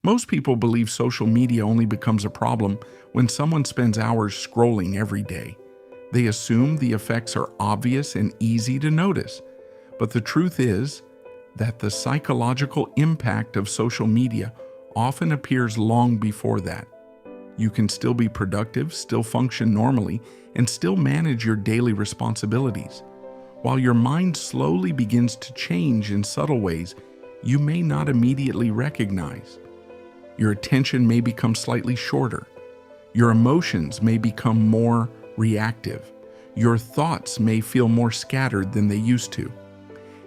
Most people believe social media only becomes a problem when someone spends hours scrolling every day. They assume the effects are obvious and easy to notice. But the truth is that the psychological impact of social media often appears long before that. You can still be productive, still function normally, and still manage your daily responsibilities, while your mind slowly begins to change in subtle ways you may not immediately recognize. Your attention may become slightly shorter. Your emotions may become more reactive. Your thoughts may feel more scattered than they used to.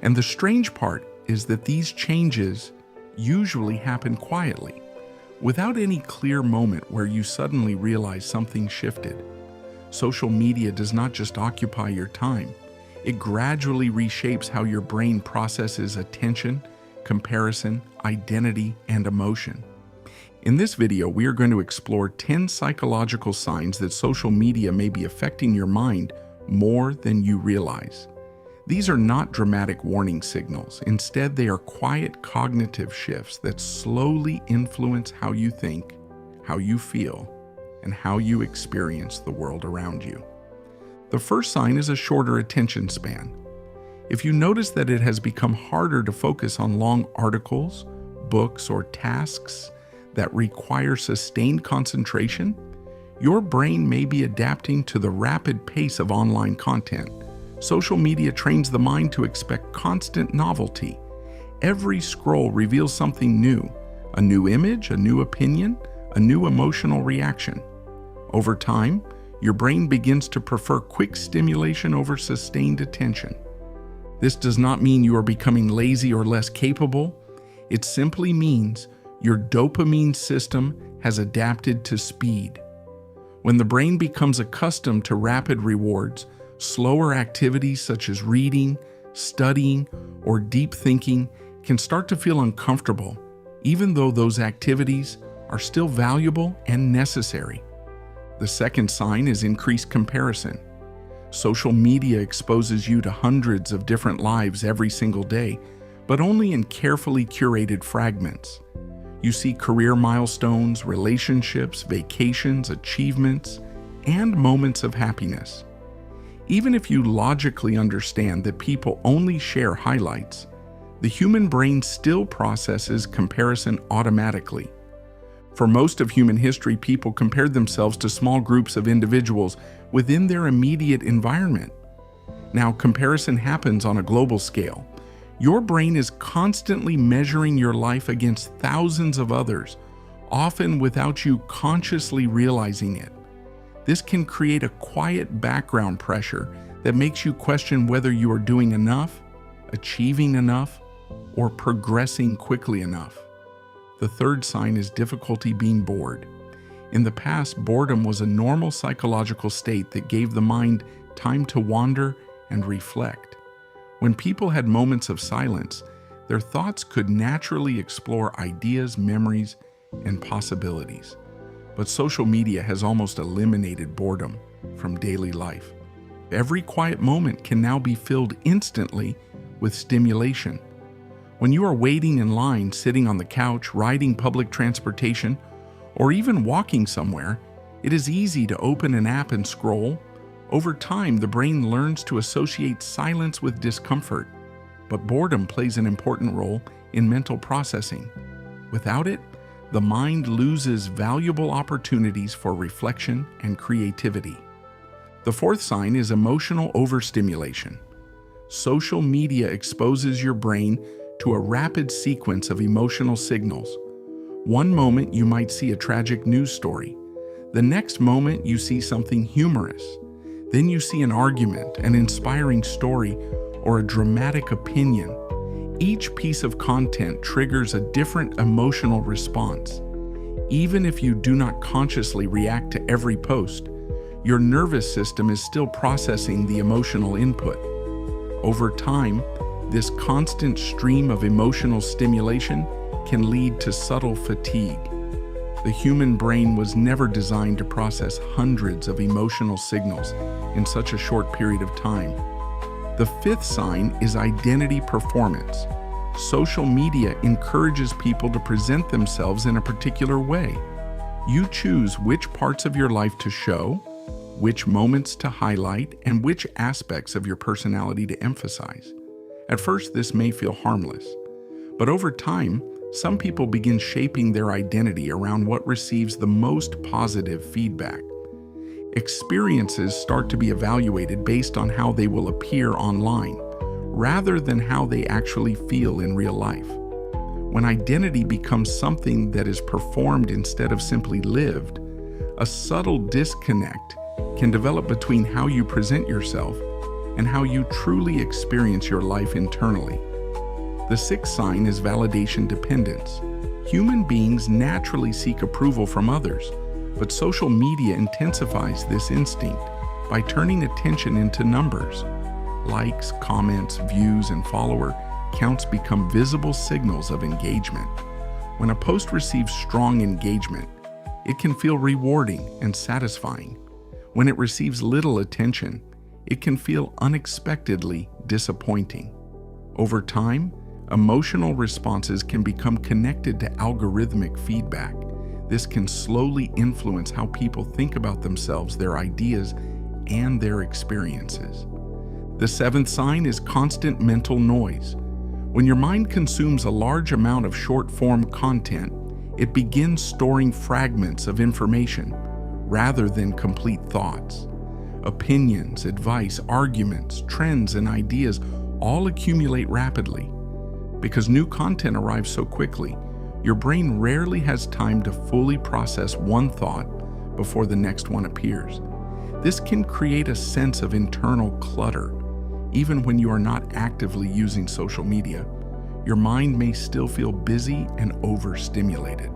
And the strange part is that these changes usually happen quietly, without any clear moment where you suddenly realize something shifted. Social media does not just occupy your time. It gradually reshapes how your brain processes attention, comparison, identity, and emotion. In this video, we are going to explore 10 psychological signs that social media may be affecting your mind more than you realize. These are not dramatic warning signals. Instead, they are quiet cognitive shifts that slowly influence how you think, how you feel, and how you experience the world around you. The first sign is a shorter attention span. If you notice that it has become harder to focus on long articles, books, or tasks that require sustained concentration, your brain may be adapting to the rapid pace of online content. Social media trains the mind to expect constant novelty. Every scroll reveals something new, a new image, a new opinion, a new emotional reaction. Over time, your brain begins to prefer quick stimulation over sustained attention. This does not mean you are becoming lazy or less capable. It simply means your dopamine system has adapted to speed. When the brain becomes accustomed to rapid rewards, slower activities such as reading, studying, or deep thinking can start to feel uncomfortable, even though those activities are still valuable and necessary. The second sign is increased comparison. Social media exposes you to hundreds of different lives every single day, but only in carefully curated fragments. You see career milestones, relationships, vacations, achievements, and moments of happiness. Even if you logically understand that people only share highlights, the human brain still processes comparison automatically. For most of human history, people compared themselves to small groups of individuals within their immediate environment. Now, comparison happens on a global scale. Your brain is constantly measuring your life against thousands of others, often without you consciously realizing it. This can create a quiet background pressure that makes you question whether you are doing enough, achieving enough, or progressing quickly enough. The third sign is difficulty being bored. In the past, boredom was a normal psychological state that gave the mind time to wander and reflect. When people had moments of silence, their thoughts could naturally explore ideas, memories, and possibilities. But social media has almost eliminated boredom from daily life. Every quiet moment can now be filled instantly with stimulation. When you are waiting in line, sitting on the couch, riding public transportation, or even walking somewhere, it is easy to open an app and scroll. Over time, the brain learns to associate silence with discomfort, but boredom plays an important role in mental processing. Without it, the mind loses valuable opportunities for reflection and creativity. The fourth sign is emotional overstimulation. Social media exposes your brain to a rapid sequence of emotional signals. One moment you might see a tragic news story. The next moment you see something humorous. Then you see an argument, an inspiring story, or a dramatic opinion. Each piece of content triggers a different emotional response. Even if you do not consciously react to every post, your nervous system is still processing the emotional input. Over time, this constant stream of emotional stimulation can lead to subtle fatigue. The human brain was never designed to process hundreds of emotional signals in such a short period of time. The fifth sign is identity performance. Social media encourages people to present themselves in a particular way. You choose which parts of your life to show, which moments to highlight, and which aspects of your personality to emphasize. At first, this may feel harmless, but over time, some people begin shaping their identity around what receives the most positive feedback. Experiences start to be evaluated based on how they will appear online, rather than how they actually feel in real life. When identity becomes something that is performed instead of simply lived, a subtle disconnect can develop between how you present yourself and how you truly experience your life internally. The sixth sign is validation dependence. Human beings naturally seek approval from others, but social media intensifies this instinct by turning attention into numbers. Likes, comments, views, and follower counts become visible signals of engagement. When a post receives strong engagement, it can feel rewarding and satisfying. When it receives little attention, it can feel unexpectedly disappointing. Over time, emotional responses can become connected to algorithmic feedback. This can slowly influence how people think about themselves, their ideas, and their experiences. The seventh sign is constant mental noise. When your mind consumes a large amount of short-form content, it begins storing fragments of information rather than complete thoughts. Opinions, advice, arguments, trends, and ideas all accumulate rapidly. Because new content arrives so quickly, your brain rarely has time to fully process one thought before the next one appears. This can create a sense of internal clutter. Even when you are not actively using social media, your mind may still feel busy and overstimulated.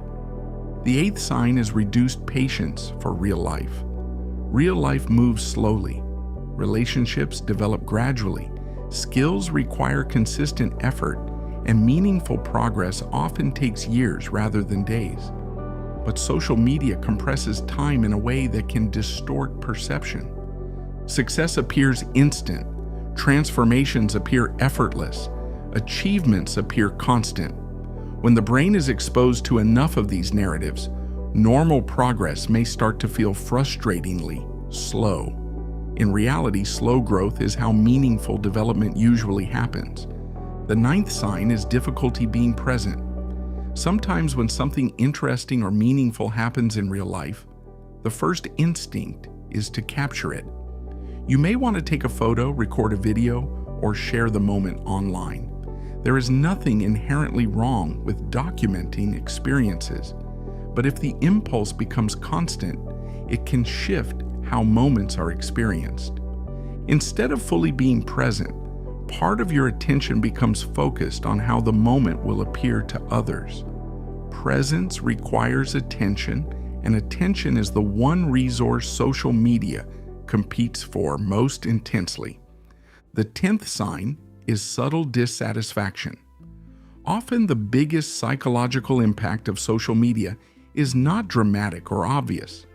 The eighth sign is reduced patience for real life. Real life moves slowly. Relationships develop gradually. Skills require consistent effort, and meaningful progress often takes years rather than days. But social media compresses time in a way that can distort perception. Success appears instant. Transformations appear effortless. Achievements appear constant. When the brain is exposed to enough of these narratives, normal progress may start to feel frustratingly slow. In reality, slow growth is how meaningful development usually happens. The ninth sign is difficulty being present. Sometimes when something interesting or meaningful happens in real life, the first instinct is to capture it. You may want to take a photo, record a video, or share the moment online. There is nothing inherently wrong with documenting experiences, but if the impulse becomes constant, it can shift how moments are experienced. Instead of fully being present, part of your attention becomes focused on how the moment will appear to others. Presence requires attention, and attention is the one resource social media competes for most intensely. The 10th sign is subtle dissatisfaction. Often the biggest psychological impact of social media is not dramatic or obvious.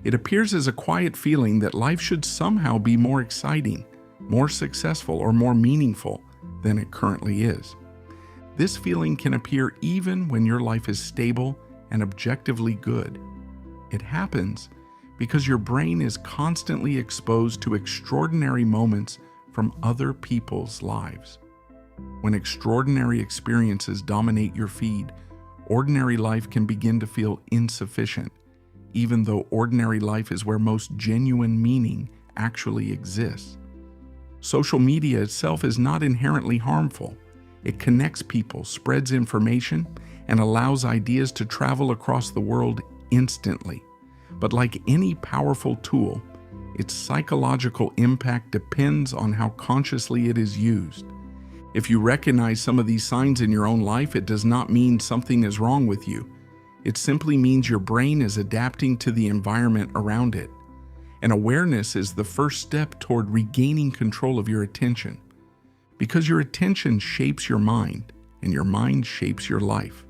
It appears as a quiet feeling that life should somehow be more exciting, more successful, or more meaningful than it currently is. This feeling can appear even when your life is stable and objectively good. It happens because your brain is constantly exposed to extraordinary moments from other people's lives. When extraordinary experiences dominate your feed, ordinary life can begin to feel insufficient, even though ordinary life is where most genuine meaning actually exists. Social media itself is not inherently harmful. It connects people, spreads information, and allows ideas to travel across the world instantly. But like any powerful tool, its psychological impact depends on how consciously it is used. If you recognize some of these signs in your own life, it does not mean something is wrong with you. It simply means your brain is adapting to the environment around it. And awareness is the first step toward regaining control of your attention. Because your attention shapes your mind, and your mind shapes your life.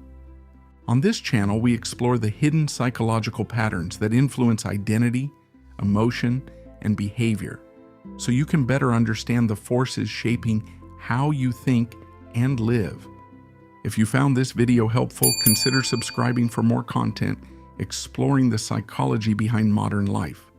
On this channel, we explore the hidden psychological patterns that influence identity, emotion, and behavior, so you can better understand the forces shaping how you think and live. If you found this video helpful, consider subscribing for more content exploring the psychology behind modern life.